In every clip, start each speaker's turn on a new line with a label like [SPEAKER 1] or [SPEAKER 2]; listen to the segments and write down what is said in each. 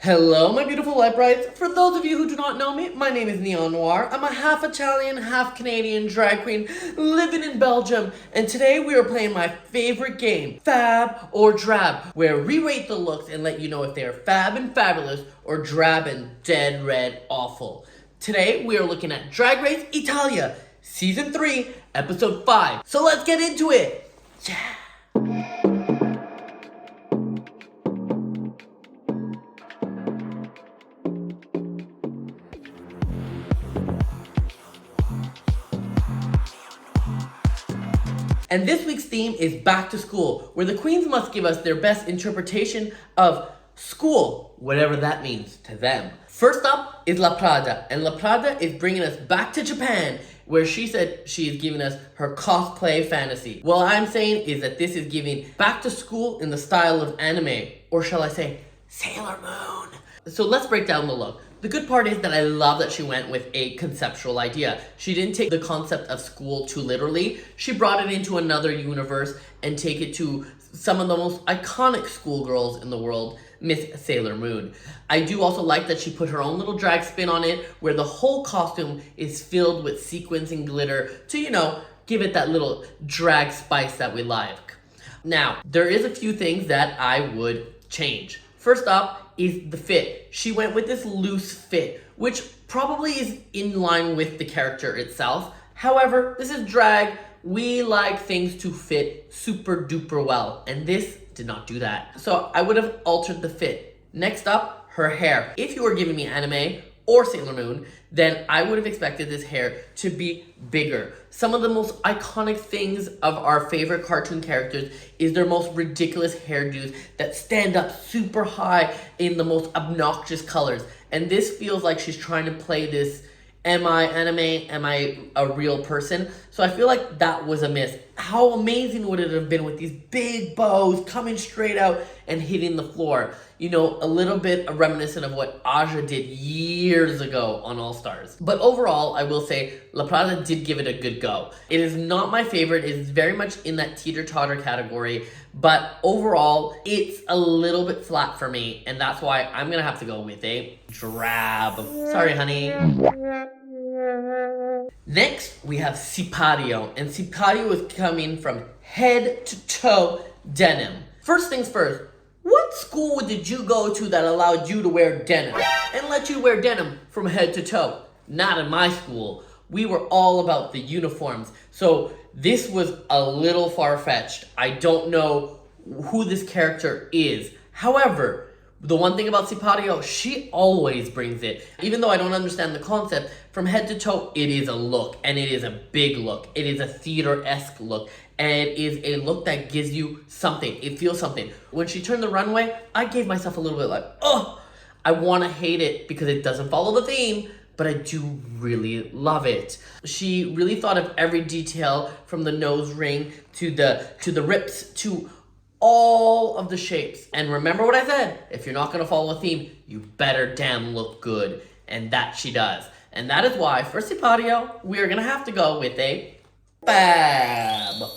[SPEAKER 1] Hello, my beautiful light brights. For those of you who do not know me, my name is Neon Noire. I'm a half Italian, half Canadian drag queen living in Belgium. And today we are playing my favorite game, FAB or Drab, where we rate the looks and let you know if they are fab and fabulous or drab and dead red awful. Today we are looking at Drag Race Italia, Season 3, Episode 5. So let's get into it. Yeah. And this week's theme is back to school, where the queens must give us their best interpretation of school, whatever that means to them. First up is La Prada, and La Prada is bringing us back to Japan, where she said she is giving us her cosplay fantasy. What I'm saying is that this is giving back to school in the style of anime, or shall I say, Sailor Moon. So let's break down the look. The good part is that I love that she went with a conceptual idea. She didn't take the concept of school too literally. She brought it into another universe and take it to some of the most iconic schoolgirls in the world, Miss Sailor Moon. I do also like that she put her own little drag spin on it, where the whole costume is filled with sequins and glitter to, give it that little drag spice that we like. Now, there is a few things that I would change. First up is the fit. She went with this loose fit, which probably is in line with the character itself. However, this is drag. We like things to fit super duper well, and this did not do that. So I would have altered the fit. Next up, her hair. If you were giving me anime or Sailor Moon, then I would have expected this hair to be bigger. Some of the most iconic things of our favorite cartoon characters is their most ridiculous hairdos that stand up super high in the most obnoxious colors. And this feels like she's trying to play this, am I anime? Am I a real person? So I feel like that was a miss. How amazing would it have been with these big bows coming straight out and hitting the floor? A little bit reminiscent of what Aja did years ago on All Stars. But overall, I will say La Prada did give it a good go. It is not my favorite. It is very much in that teeter-totter category. But overall, it's a little bit flat for me. And that's why I'm going to have to go with a Drab. Sorry, honey. Next, we have Sypario. And Sypario is coming from head to toe denim. First things first. What school did you go to that allowed you to wear denim and let you wear denim from head to toe? Not in my school. We were all about the uniforms. So this was a little far-fetched. I don't know who this character is. However, the one thing about Sypario, she always brings it. Even though I don't understand the concept, from head to toe, it is a look, and it is a big look. It is a theater-esque look, and it is a look that gives you something. It feels something. When she turned the runway, I gave myself a little bit like, oh, I want to hate it because it doesn't follow the theme, but I do really love it. She really thought of every detail, from the nose ring to the rips to all of the shapes. And remember what I said, if you're not going to follow a theme, you better damn look good. And that she does. And that is why, for Sypario, we are going to have to go with a FAB.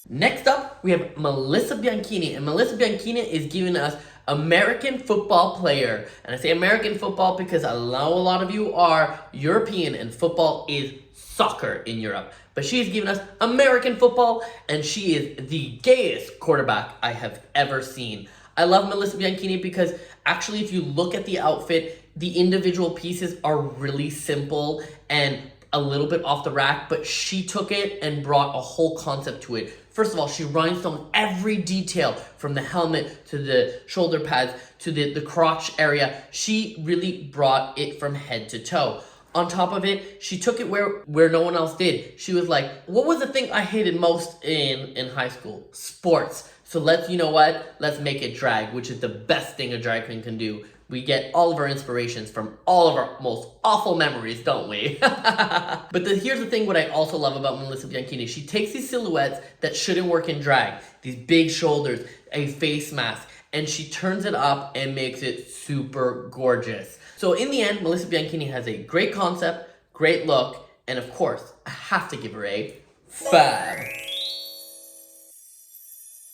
[SPEAKER 1] Next up, we have Melissa Bianchini. And Melissa Bianchini is giving us American football player. And I say American football because I know a lot of you are European and football is soccer in Europe. But she's giving us American football, and she is the gayest quarterback I have ever seen. I love Melissa Bianchini because actually if you look at the outfit, the individual pieces are really simple and a little bit off the rack, but she took it and brought a whole concept to it. First of all, she rhinestoned every detail, from the helmet to the shoulder pads to the crotch area. She really brought it from head to toe. On top of it, she took it where no one else did. She was like, what was the thing I hated most in high school? Sports. So let's make it drag, which is the best thing a drag queen can do. We get all of our inspirations from all of our most awful memories, don't we? But here's the thing, what I also love about Melissa Bianchini. She takes these silhouettes that shouldn't work in drag, these big shoulders, a face mask, and she turns it up and makes it super gorgeous. So in the end, Melissa Bianchini has a great concept, great look, and of course, I have to give her a FAB.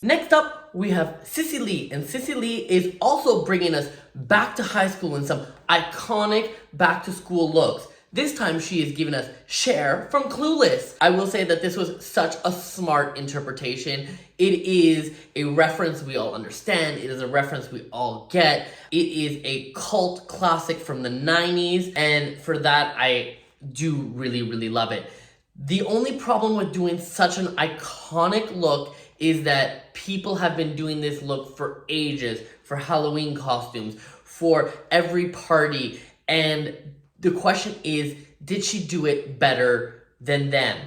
[SPEAKER 1] Next up, up, we have Sissy Lea, and Sissy Lea is also bringing us back to high school in some iconic back-to-school looks. This time she is giving us Cher from Clueless. I will say that this was such a smart interpretation. It is a reference we all understand. It is a reference we all get. It is a cult classic from the 90s, and for that I do really, really love it. The only problem with doing such an iconic look is that people have been doing this look for ages, for Halloween costumes, for every party, and the question is, did she do it better than them?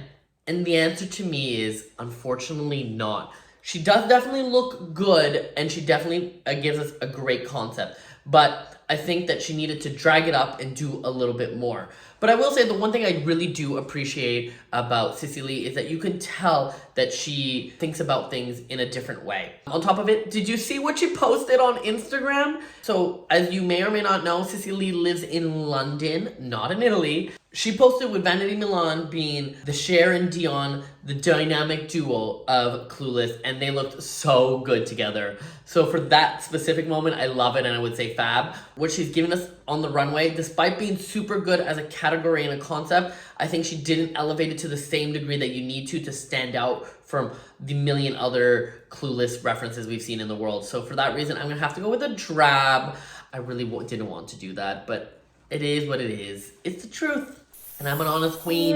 [SPEAKER 1] And the answer to me is, unfortunately not. She does definitely look good, and she definitely gives us a great concept, but I think that she needed to drag it up and do a little bit more. But I will say the one thing I really do appreciate about Sissy Lea is that you can tell that she thinks about things in a different way. On top of it, did you see what she posted on Instagram? So as you may or may not know, Sissy Lea lives in London, not in Italy. She posted with Vanity Milan being the Cher and Dion, the dynamic duo of Clueless, and they looked so good together. So for that specific moment, I love it, and I would say FAB. What she's given us on the runway, despite being super good as a category and a concept, I think she didn't elevate it to the same degree that you need to stand out from the million other Clueless references we've seen in the world. So for that reason, I'm gonna have to go with a Drab. I really didn't want to do that, but it is what it is. It's the truth. And I'm an honest queen.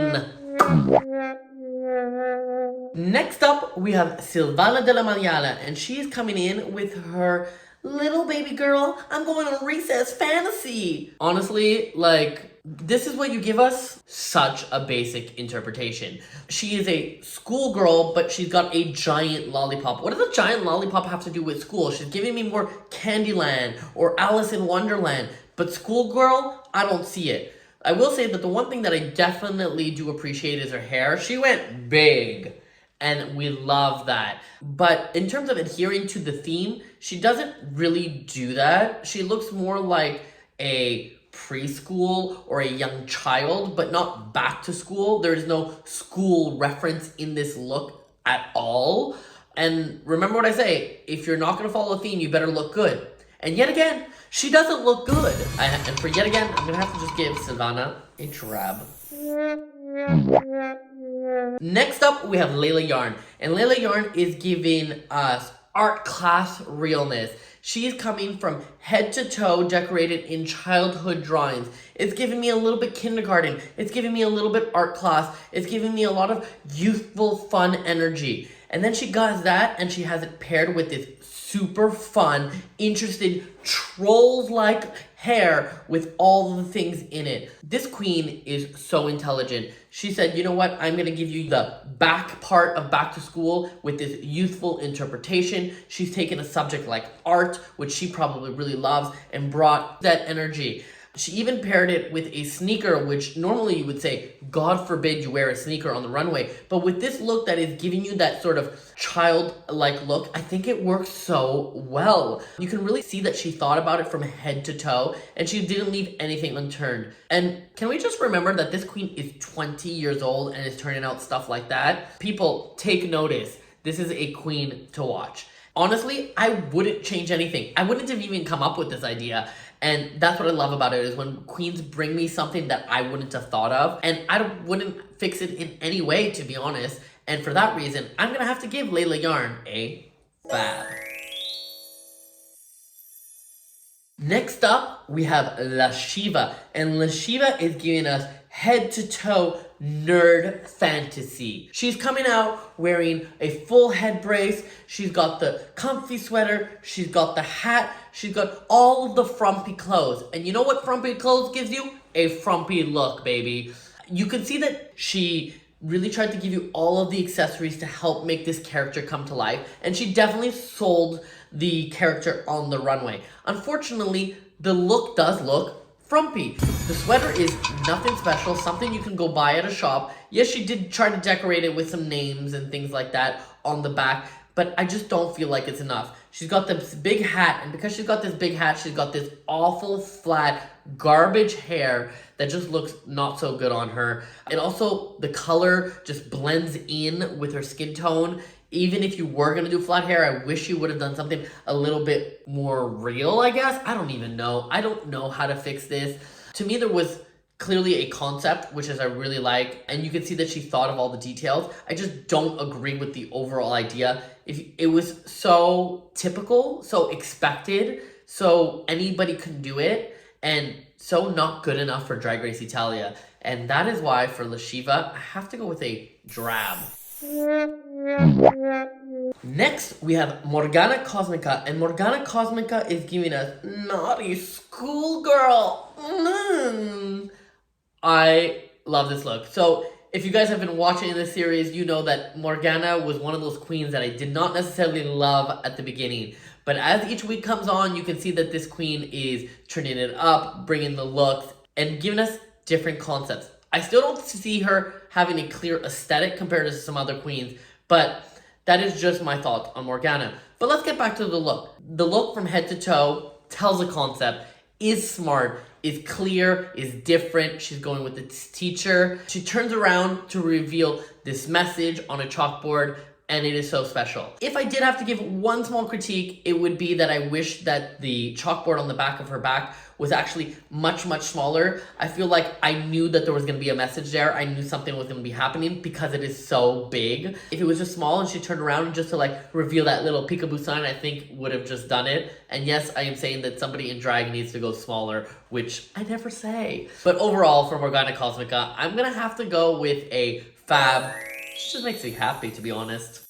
[SPEAKER 1] Next up, we have Silvana della Magliana, and she's coming in with her little baby girl, I'm going on recess fantasy. Honestly, like, this is what you give us? Such a basic interpretation. She is a schoolgirl, but she's got a giant lollipop. What does a giant lollipop have to do with school? She's giving me more Candyland or Alice in Wonderland, but schoolgirl, I don't see it. I will say that the one thing that I definitely do appreciate is her hair. She went big, and we love that. But in terms of adhering to the theme, she doesn't really do that. She looks more like a preschool or a young child, but not back to school. There is no school reference in this look at all. And remember what I say, if you're not going to follow a theme, you better look good. And yet again, she doesn't look good. And for yet again, I'm going to have to just give Silvana a Drab. Next up, we have Leila Yarn. And Leila Yarn is giving us art class realness. She is coming from head to toe decorated in childhood drawings. It's giving me a little bit kindergarten. It's giving me a little bit art class. It's giving me a lot of youthful fun energy. And then she got that and she has it paired with this super fun, interested, trolls-like hair with all the things in it. This queen is so intelligent. She said, you know what? I'm going to give you the back part of back to school with this youthful interpretation. She's taken a subject like art, which she probably really loves, and brought that energy. She even paired it with a sneaker, which normally you would say, God forbid you wear a sneaker on the runway. But with this look that is giving you that sort of childlike look, I think it works so well. You can really see that she thought about it from head to toe, and she didn't leave anything unturned. And can we just remember that this queen is 20 years old and is turning out stuff like that? People, take notice. This is a queen to watch. Honestly, I wouldn't change anything. I wouldn't have even come up with this idea. And that's what I love about it, is when queens bring me something that I wouldn't have thought of. And I wouldn't fix it in any way, to be honest. And for that reason, I'm going to have to give Leila Yarn a FAB. Next up, we have La Sheeva. And La Sheeva is giving us head-to-toe nerd fantasy. She's coming out wearing a full head brace. She's got the comfy sweater. She's got the hat. She's got all of the frumpy clothes. And you know what frumpy clothes gives you? A frumpy look, baby. You can see that she really tried to give you all of the accessories to help make this character come to life. And she definitely sold the character on the runway. Unfortunately, the look does look frumpy. The sweater is nothing special, something you can go buy at a shop. Yes, she did try to decorate it with some names and things like that on the back, but I just don't feel like it's enough. She's got this big hat, and because she's got this big hat, she's got this awful flat garbage hair that just looks not so good on her. And also, the color just blends in with her skin tone. Even if you were gonna do flat hair, I wish you would have done something a little bit more real, I guess. I don't even know. I don't know how to fix this. To me, there was clearly a concept, which is I really like, and you can see that she thought of all the details. I just don't agree with the overall idea. It was so typical, so expected, so anybody can do it, and so not good enough for Drag Race Italia. And that is why for La Sheeva, I have to go with a drab. Next, we have Morgana Cosmica, and Morgana Cosmica is giving us naughty schoolgirl. I love this look. So, if you guys have been watching this series, you know that Morgana was one of those queens that I did not necessarily love at the beginning. But as each week comes on, you can see that this queen is turning it up, bringing the looks, and giving us different concepts. I still don't see her having a clear aesthetic compared to some other queens, but that is just my thoughts on Morgana. But let's get back to the look. The look from head to toe tells a concept, is smart, is clear, is different. She's going with this teacher. She turns around to reveal this message on a chalkboard, and it is so special. If I did have to give one small critique, it would be that I wish that the chalkboard on the back of her back was actually much, much smaller. I feel like I knew that there was gonna be a message there. I knew something was gonna be happening because it is so big. If it was just small and she turned around just to like reveal that little peekaboo sign, I think would have just done it. And yes, I am saying that somebody in drag needs to go smaller, which I never say. But overall, for Morgana Cosmica, I'm gonna have to go with a FAB. She just makes me happy, to be honest.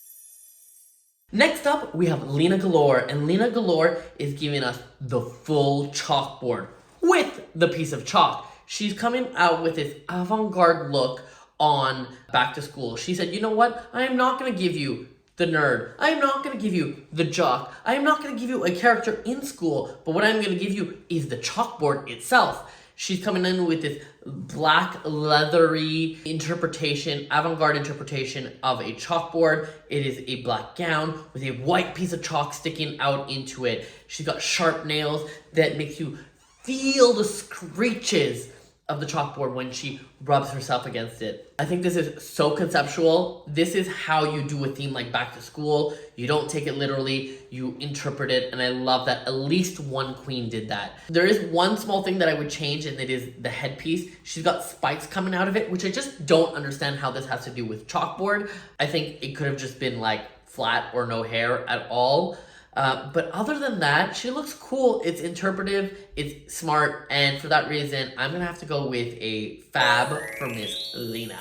[SPEAKER 1] Next up, we have Lina Galore, and Lina Galore is giving us the full chalkboard with the piece of chalk. She's coming out with this avant-garde look on Back to School. She said, you know what? I am not going to give you the nerd. I am not going to give you the jock. I am not going to give you a character in school, but what I'm going to give you is the chalkboard itself. She's coming in with this black leathery interpretation, avant-garde interpretation of a chalkboard. It is a black gown with a white piece of chalk sticking out into it. She's got sharp nails that makes you feel the screeches of the chalkboard when she rubs herself against it. I think this is so conceptual. This is how you do a theme like Back to School. You don't take it literally, you interpret it, and I love that at least one queen did that. There is one small thing that I would change, and it is the headpiece. She's got spikes coming out of it, which I just don't understand how this has to do with chalkboard. I think it could have just been like flat or no hair at all. But other than that, she looks cool. It's interpretive, it's smart, and for that reason, I'm gonna have to go with a FAB for Miss Lina.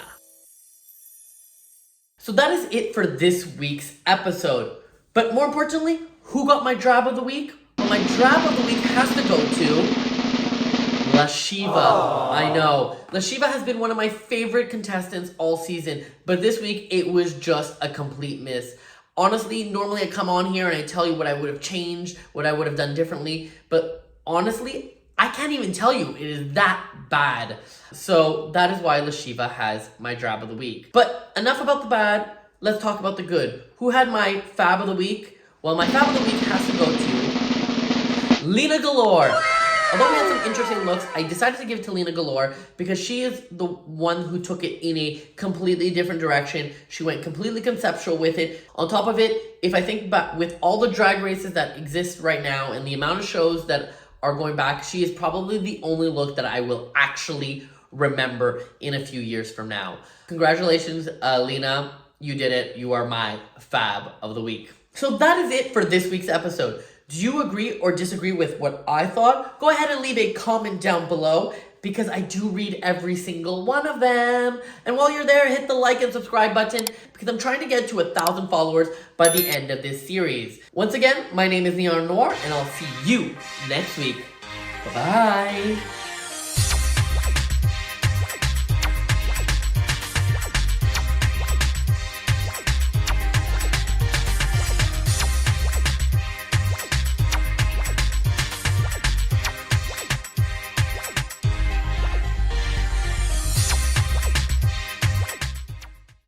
[SPEAKER 1] So that is it for this week's episode. But more importantly, who got my drab of the week? Well, my drab of the week has to go to La Sheeva. I know. La Sheeva has been one of my favorite contestants all season, but this week it was just a complete miss. Honestly, normally I come on here and I tell you what I would have changed, what I would have done differently, but honestly, I can't even tell you. It is that bad. So that is why La Sheeva has my drab of the week. But enough about the bad, let's talk about the good. Who had my fab of the week? Well, my fab of the week has to go to Lina Galore. Although we had some interesting looks, I decided to give it to Lina Galore because she is the one who took it in a completely different direction. She went completely conceptual with it. On top of it, if I think back with all the drag races that exist right now and the amount of shows that are going back, she is probably the only look that I will actually remember in a few years from now. Congratulations, Lina. You did it. You are my fab of the week. So that is it for this week's episode. Do you agree or disagree with what I thought? Go ahead and leave a comment down below because I do read every single one of them. And while you're there, hit the like and subscribe button because I'm trying to get to 1,000 followers by the end of this series. Once again, my name is Neon Noire and I'll see you next week. Bye-bye.